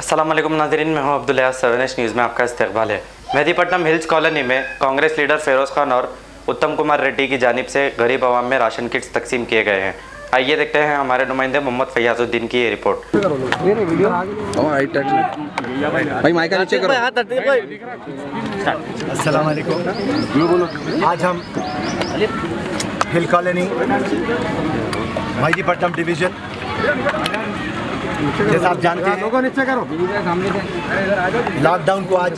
अस्सलाम वालेकुम नाज़रीन, मैं हूं अब्दुल सवेनेश न्यूज़ में आपका इस्तकबाल है। मेहदीपट्टनम हिल्स कॉलोनी में कांग्रेस लीडर फिरोज़ खान और उत्तम कुमार रेड्डी की जानिब से गरीब आवाम में राशन किट्स तकसीम किए गए हैं। आइए देखते हैं हमारे नुमाइंदे मोहम्मद फैयाजुद्दीन की ये रिपोर्ट। अस्सलाम वालेकुम। आज हम हिल कॉलोनी मेहदीपट्टनम डिवीज़न, जैसा आप जानते हैं लॉकडाउन को आज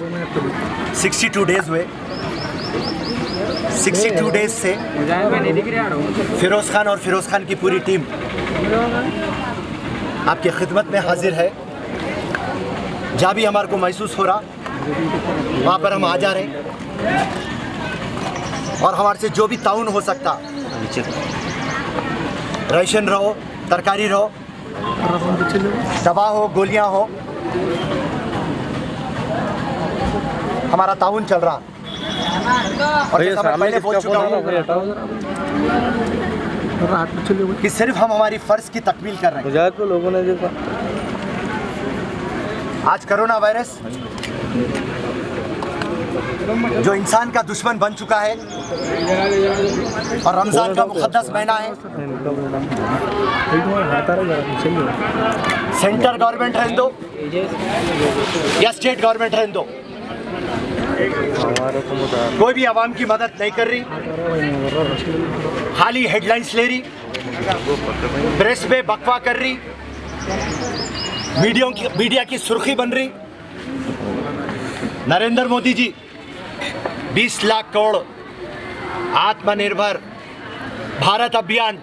62 डेज़ हुए। 62 डेज़ से फिरोज़ खान और फिरोज़ खान की पूरी टीम आपकी खिदमत में हाजिर है। जहाँ भी हमारे को महसूस हो रहा वहाँ पर हम आ जा रहे हैं और हमारे से जो भी ताउन हो सकता, राशन रहो, तरकारी रहो, दवा हो, गोलियां हो, हमारा ताउन चल रहा। और जैसा मैं पहले बोल चुका हूँ कि सिर्फ हम हमारी फर्ज की तकमील कर रहे हैं। तो लोगों ने देखा आज कोरोना वायरस जो इंसान का दुश्मन बन चुका है और रमज़ान का मुक़द्दस महीना है, सेंटर गवर्नमेंट रहने दो या स्टेट गवर्नमेंट रहने दो, कोई भी आवाम की मदद नहीं कर रही। खाली हेडलाइंस ले रही, प्रेस पे बकवा कर रही, मीडिया की सुर्खी बन रही। नरेंद्र मोदी जी 20 लाख करोड़ आत्मनिर्भर भारत अभियान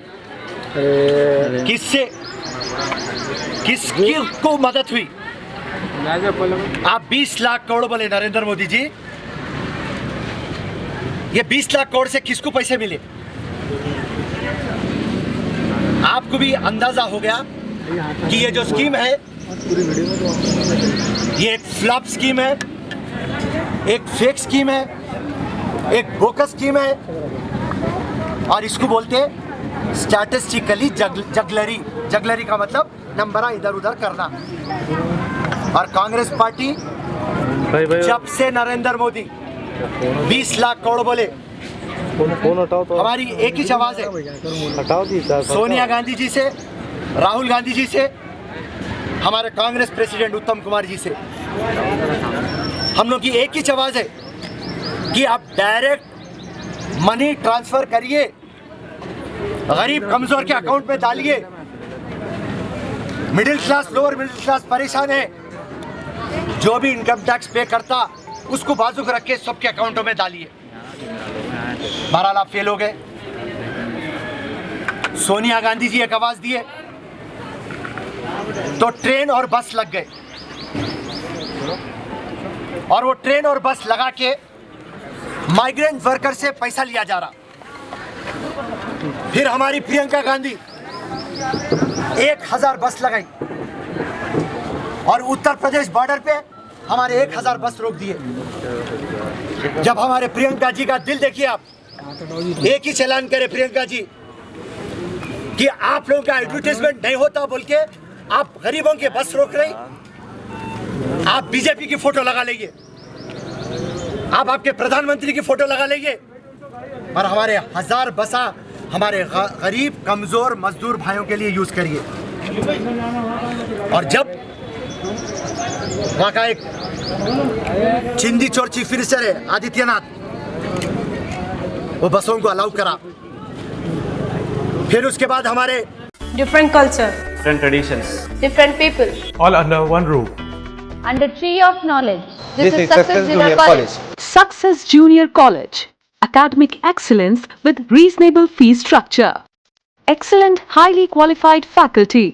किसकी को मदद हुई? आप 20 लाख करोड़ बोले नरेंद्र मोदी जी, ये 20 लाख करोड़ से किसको पैसे मिले? आपको भी अंदाजा हो गया कि ये जो स्कीम है ये एक फ्लॉप स्कीम है, एक फेक स्कीम है, एक बोकस स्कीम है और इसको बोलते हैं स्टैटिस्टिकली जगलरी। जगलरी का मतलब नंबर इधर उधर करना। और कांग्रेस पार्टी जब से नरेंद्र मोदी 20 लाख करोड़ बोले, हमारी एक ही आवाज है, सोनिया गांधी जी से, राहुल गांधी जी से, हमारे कांग्रेस प्रेसिडेंट उत्तम कुमार जी से, हम लोग की एक ही आवाज है कि आप डायरेक्ट मनी ट्रांसफर करिए, गरीब कमजोर के अकाउंट में डालिए। Middle class, lower middle class परेशान है, जो भी इनकम टैक्स पे करता उसको बाजू को रख के सबके अकाउंटों में डालिए। 12 लाख फेल हो गए। सोनिया गांधी जी एक आवाज दिए तो ट्रेन और बस लग गए और वो ट्रेन और बस लगा के माइग्रेंट वर्कर से पैसा लिया जा रहा। फिर हमारी प्रियंका गांधी 1000 बस लगाई और उत्तर प्रदेश बॉर्डर पे हमारे 1000 बस रोक दिए। जब हमारे प्रियंका जी का दिल देखिए आप, एक ही ऐलान करे प्रियंका जी कि आप लोगों का एडवर्टाइजमेंट नहीं होता बोल के आप गरीबों के बस रोक रहे। आप बीजेपी की फोटो लगा लेंगे, आप आपके प्रधानमंत्री की फोटो लगा लेंगे और हमारे 1000 बसा हमारे गरीब कमजोर मजदूर भाइयों के लिए यूज करिए। और जब वहाँ का एक चिंदी चोर चीफ मिनिस्टर है आदित्यनाथ, वो बसों को अलाउ करा। फिर उसके बाद हमारे different culture, different traditions, different people, all under one roof. under tree of knowledge. This is Success Junior College. Success Junior College. Academic excellence with reasonable fee structure. Excellent, highly qualified faculty.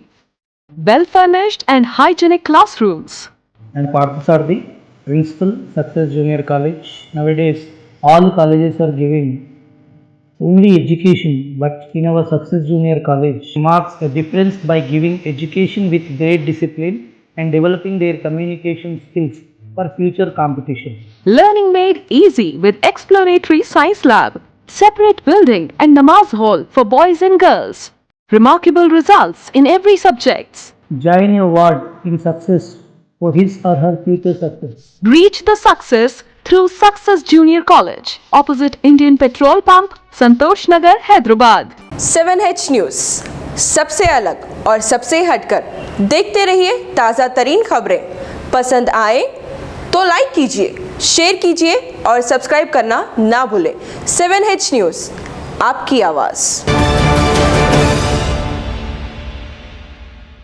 Well-furnished and hygienic classrooms. And partners are the principal Success Junior College. Nowadays, all colleges are giving only education, but in our Success Junior College marks a difference by giving education with great discipline and developing their communication skills for future competition. Learning made easy with exploratory science lab, separate building and namaz hall for boys and girls. Remarkable results in every subject. Join your ward in Success for his or her future success. Reach the success through Success Junior College, opposite Indian Petrol Pump, Santosh Nagar, Hyderabad. 7H news, सबसे अलग और सबसे हटकर। देखते रहिए ताज़ा तरीन खबरें। पसंद आए तो लाइक कीजिए, शेयर कीजिए और सब्सक्राइब करना ना भूलें। 7H न्यूज़, आपकी आवाज़।